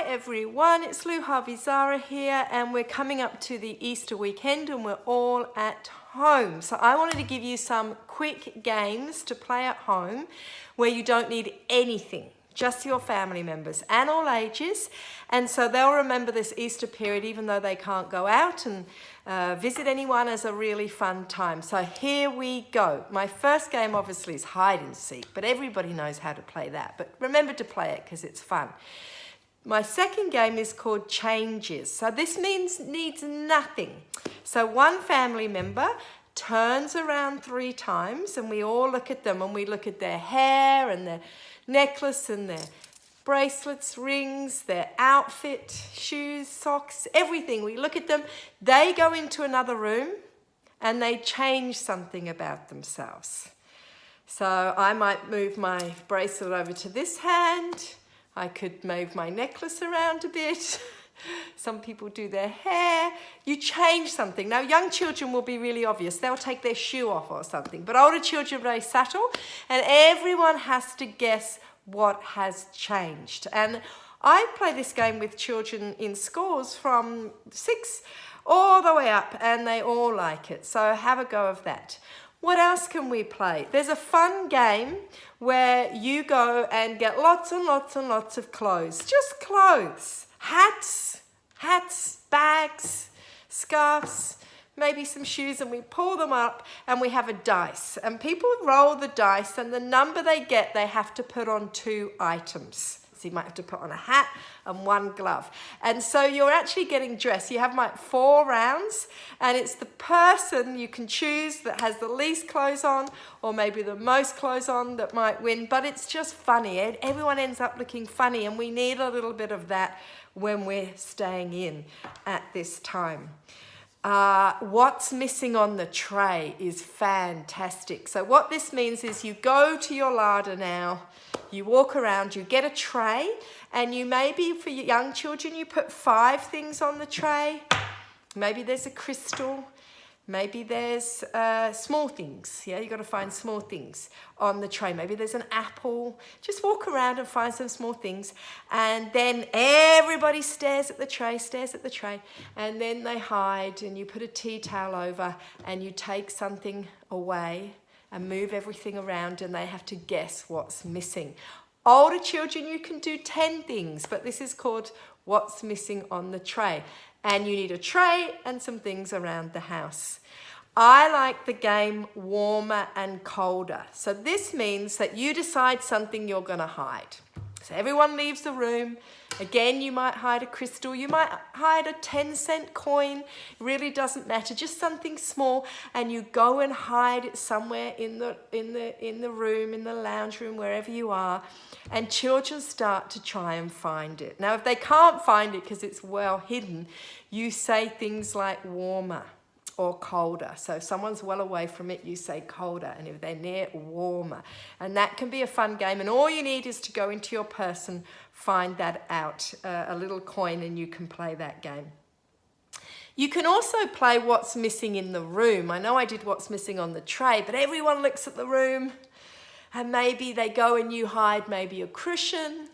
Hi everyone, it's Lou Harvey Zara here, and we're coming up to the Easter weekend and we're all at home. So I wanted to give you some quick games to play at home where you don't need anything, just your family members and all ages. And so they'll remember this Easter period even though they can't go out and visit anyone, as a really fun time. So here we go. My first game obviously is hide and seek, but everybody knows how to play that. But remember to play it because it's fun. My second game is called Changes. So this needs nothing. So one family member turns around 3 times and we all look at them, and we look at their hair and their necklace and their bracelets, rings, their outfit, shoes, socks, everything. We look at them. They go into another room and they change something about themselves. So I might move my bracelet over to this hand. I could move my necklace around a bit. Some people do their hair. You change something. Now, young children will be really obvious. They'll take their shoe off or something. But older children are very subtle, and everyone has to guess what has changed. And I play this game with children in schools from 6 all the way up, and they all like it. So have a go of that. What else can we play? There's a fun game where you go and get lots and lots and lots of clothes. Just clothes. Hats, bags, scarves, maybe some shoes, and we pull them up and we have a dice. And people roll the dice, and the number they get, they have to put on 2 items. So you might have to put on a hat and 1 glove. And so you're actually getting dressed. You have like 4 rounds, and it's the person you can choose that has the least clothes on, or maybe the most clothes on, that might win. But it's just funny. Everyone ends up looking funny, and we need a little bit of that when we're staying in at this time. What's missing on the tray is fantastic. So what this means is you go to your larder now, you walk around, you get a tray, and you maybe, for your young children, you put 5 things on the tray. Maybe there's a crystal. Maybe there's small things. Yeah, you've got to find small things on the tray. Maybe there's an apple. Just walk around and find some small things. And then everybody stares at the tray, and then they hide, and you put a tea towel over, and you take something away and move everything around, and they have to guess what's missing. Older children, you can do 10 things, but this is called What's Missing on the Tray. And you need a tray and some things around the house. I like the game Warmer and Colder. So this means that you decide something you're going to hide. So everyone leaves the room. Again, you might hide a crystal. You might hide a 10-cent coin. It really doesn't matter. Just something small, and you go and hide it somewhere in the room, in the lounge room, wherever you are. And children start to try and find it. Now, if they can't find it because it's well hidden, you say things like warmer or colder. So if someone's well away from it, you say colder, and if they're near, warmer. And that can be a fun game, and all you need is to go into your purse and find that out, a little coin, and you can play that game. You can also play What's Missing in the Room. I know I did What's Missing on the Tray, but everyone looks at the room, and maybe they go and you hide maybe a cushion,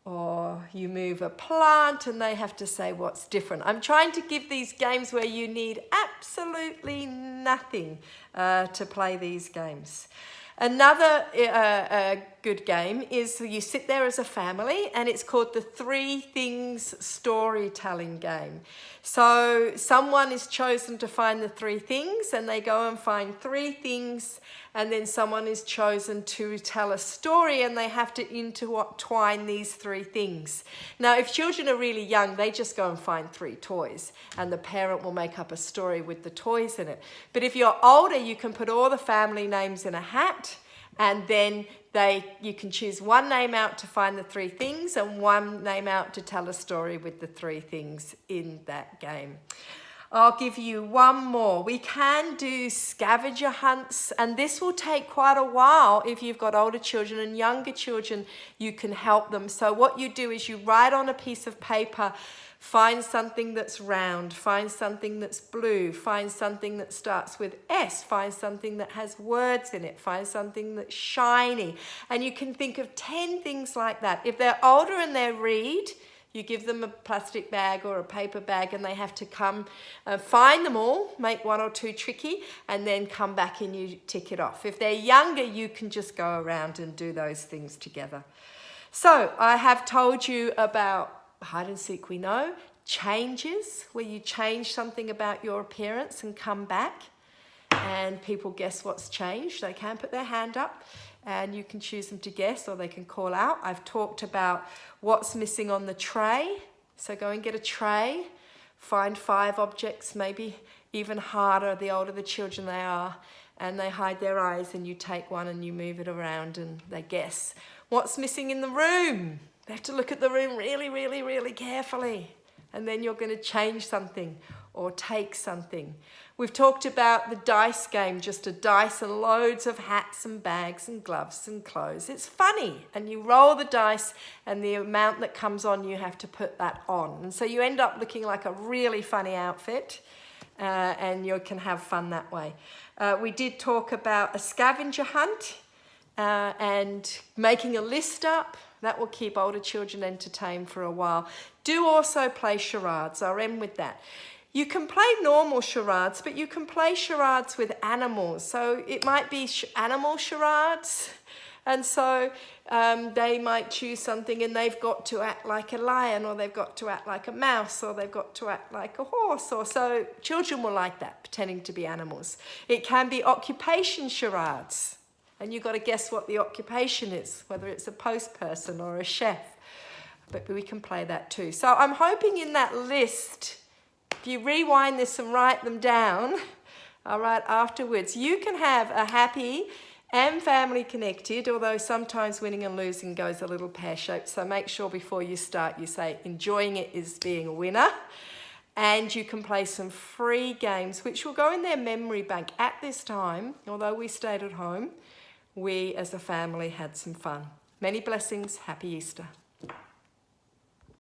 or you move a plant, and they have to say what's different. I'm trying to give these games where you need absolutely nothing to play these games. Another good game is you sit there as a family, and it's called the 3 Things Storytelling Game. So someone is chosen to find the 3 things, and they go and find 3 things, and then someone is chosen to tell a story, and they have to intertwine these 3 things. Now, if children are really young, they just go and find 3 toys, and the parent will make up a story with the toys in it. But if you're older, you can put all the family names in a hat, and then you can choose 1 name out to find the 3 things, and 1 name out to tell a story with the 3 things in that game. I'll give you 1 more. We can do scavenger hunts, and this will take quite a while if you've got older children, and younger children, you can help them. So what you do is you write on a piece of paper, find something that's round, find something that's blue, find something that starts with S, find something that has words in it, find something that's shiny. And you can think of 10 things like that. If they're older and they read, You give them a plastic bag or a paper bag and they have to come find them all, make one or two tricky, and then come back and you tick it off. If they're younger, you can just go around and do those things together. So I have told you about hide and seek, we know. Changes, where you change something about your appearance and come back and people guess what's changed. They can put their hand up and you can choose them to guess or they can call out. I've talked about what's missing on the tray. So go and get a tray, find 5 objects, maybe even harder the older the children they are, and they hide their eyes and you take one and you move it around and they guess. What's missing in the room? They have to look at the room really, really, really carefully. And then you're going to change something or take something. We've talked about the dice game, just a dice and loads of hats and bags and gloves and clothes. It's funny, and you roll the dice and the amount that comes on, you have to put that on. And so you end up looking like a really funny outfit and you can have fun that way. We did talk about a scavenger hunt and making a list up. That will keep older children entertained for a while. Do also play charades. I'll end with that. You can play normal charades, but you can play charades with animals. So it might be animal charades. And so they might choose something and they've got to act like a lion, or they've got to act like a mouse, or they've got to act like a horse. Or so children will like that, pretending to be animals. It can be occupation charades. And you've got to guess what the occupation is, whether it's a post person or a chef. But we can play that too. So I'm hoping in that list, if you rewind this and write them down, all right, afterwards, you can have a happy and family connected, although sometimes winning and losing goes a little pear-shaped. So make sure before you start, you say enjoying it is being a winner. And you can play some free games, which will go in their memory bank. At this time, although we stayed at home, we as a family had some fun. Many blessings. Happy Easter.